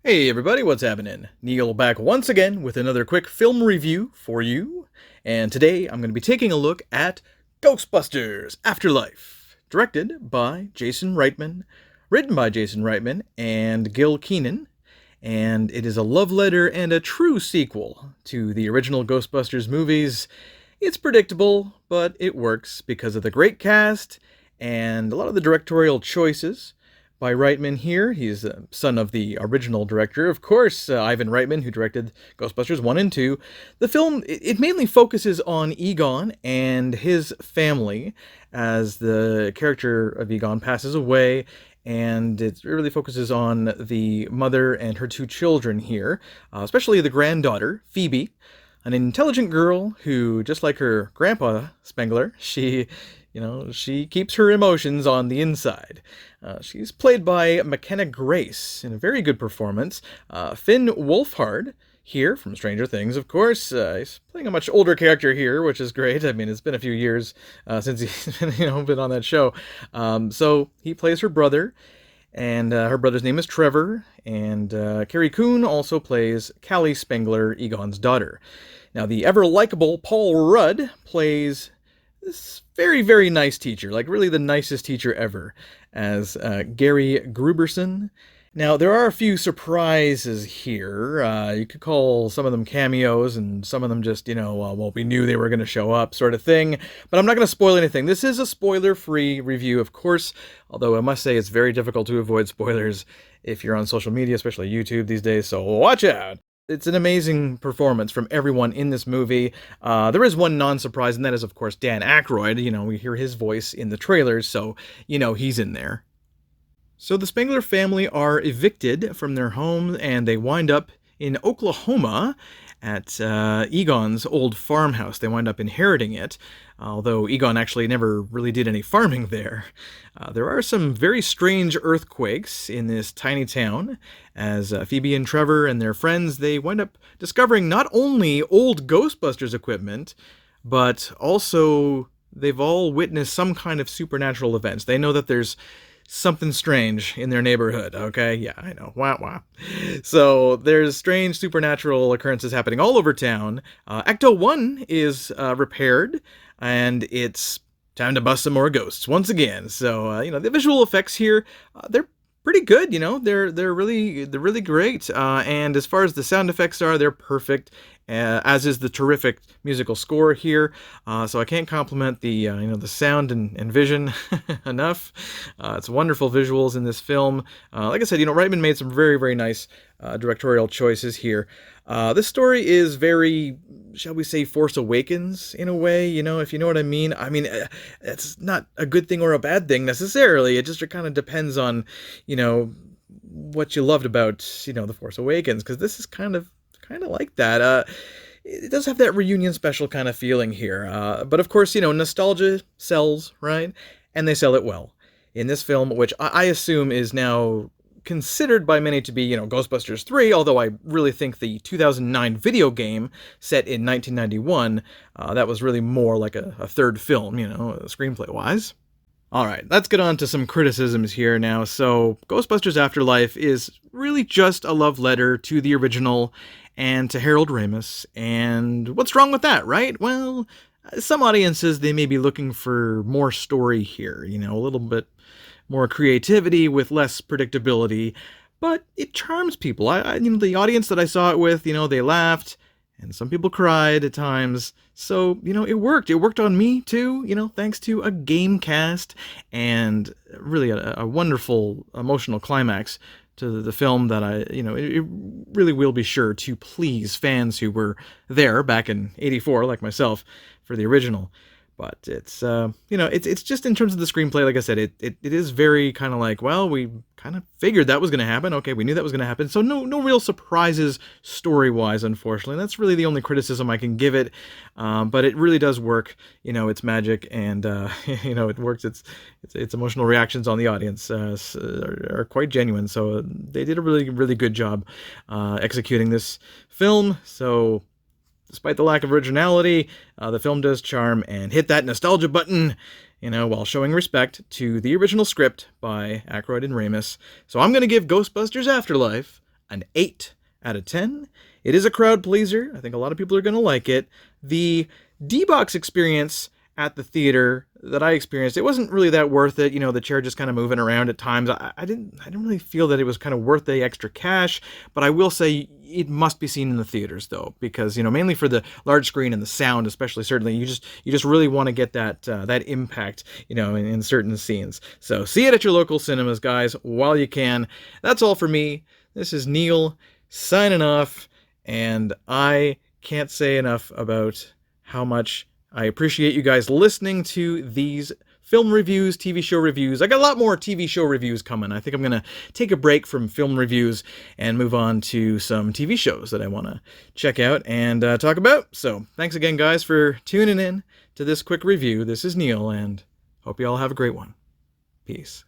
Hey everybody, what's happening? Neil back once again with another quick film review for you. And today I'm going to be taking a look at Ghostbusters Afterlife, directed by Jason Reitman, written by Jason Reitman and Gil Keenan. And it is a love letter and a true sequel to the original Ghostbusters movies. It's predictable, but it works because of the great cast and a lot of the directorial choices by Reitman here. He's the son of the original director, of course, Ivan Reitman, who directed Ghostbusters 1 and 2. The film, it mainly focuses on Egon and his family as the character of Egon passes away, and it really focuses on the mother and her two children here, especially the granddaughter, Phoebe, an intelligent girl who, just like her grandpa, Spengler, she keeps her emotions on the inside. She's played by McKenna Grace in a very good performance. Finn Wolfhard, here from Stranger Things, of course. He's playing a much older character here, which is great. I mean, it's been a few years since he's been on that show. So he plays her brother, and her brother's name is Trevor, and Carrie Coon also plays Callie Spengler, Egon's daughter. Now, the ever-likable Paul Rudd plays this very, very nice teacher, like really the nicest teacher ever, as Gary Gruberson. Now, there are a few surprises here. You could call some of them cameos, and some of them just, well, we knew they were going to show up sort of thing. But I'm not going to spoil anything. This is a spoiler-free review, of course, although I must say it's very difficult to avoid spoilers if you're on social media, especially YouTube these days, so watch out! It's an amazing performance from everyone in this movie. There is one non-surprise, and that is, of course, Dan Aykroyd. We hear his voice in the trailers, so he's in there. So the Spengler family are evicted from their home, and they wind up in Oklahoma at Egon's old farmhouse. They wind up inheriting it, although Egon actually never really did any farming there. There are some very strange earthquakes in this tiny town, as Phoebe and Trevor and their friends, they wind up discovering not only old Ghostbusters equipment, but also they've all witnessed some kind of supernatural events. They know that there's something strange in their neighborhood, okay? Yeah, I know. Wah, wah. So there's strange supernatural occurrences happening all over town. Ecto 1 is repaired, and it's time to bust some more ghosts once again. So, the visual effects here, they're pretty good, they're really great. And as far as the sound effects are, they're perfect. As is the terrific musical score here, so I can't compliment the the sound and vision enough. It's wonderful visuals in this film. Like I said, Reitman made some very, very nice directorial choices here. This story is very, shall we say, Force Awakens in a way, if you know what I mean. I mean, it's not a good thing or a bad thing necessarily. It just kind of depends on, what you loved about, The Force Awakens, because this is kind of like that. It does have that reunion special kind of feeling here. But of course, nostalgia sells, right? And they sell it well. In this film, which I assume is now considered by many to be, Ghostbusters 3, although I really think the 2009 video game set in 1991, that was really more like a third film, screenplay-wise. Alright, let's get on to some criticisms here now. So, Ghostbusters Afterlife is really just a love letter to the original and to Harold Ramis, and what's wrong with that, right? Well, some audiences, they may be looking for more story here, a little bit more creativity with less predictability, but it charms people. The audience that I saw it with, they laughed, and some people cried at times, so, it worked. It worked on me, too, thanks to a game cast, and really a wonderful emotional climax to the film that it really will be sure to please fans who were there back in '84, like myself, for the original. But it's, it's just in terms of the screenplay, like I said, it is very kind of like, well, we kind of figured that was going to happen. Okay, we knew that was going to happen. So no real surprises story-wise, unfortunately. That's really the only criticism I can give it. But it really does work. It's magic, and, it works. Its emotional reactions on the audience are quite genuine. So they did a really, really good job executing this film. So despite the lack of originality, the film does charm and hit that nostalgia button, while showing respect to the original script by Aykroyd and Ramis. So I'm going to give Ghostbusters Afterlife an 8 out of 10. It is a crowd pleaser. I think a lot of people are going to like it. The D-Box experience at the theater that I experienced, it wasn't really that worth it. You know, the chair just kind of moving around at times. I didn't really feel that it was kind of worth the extra cash, but I will say it must be seen in the theaters though, because, you know, mainly for the large screen and the sound, especially, certainly you just really want to get that that impact, you know, in certain scenes. So see it at your local cinemas, guys, while you can. That's all for me. This is Neil signing off, and I can't say enough about how much I appreciate you guys listening to these film reviews, TV show reviews. I got a lot more TV show reviews coming. I think I'm going to take a break from film reviews and move on to some TV shows that I want to check out and talk about. So thanks again, guys, for tuning in to this quick review. This is Neil, and hope you all have a great one. Peace.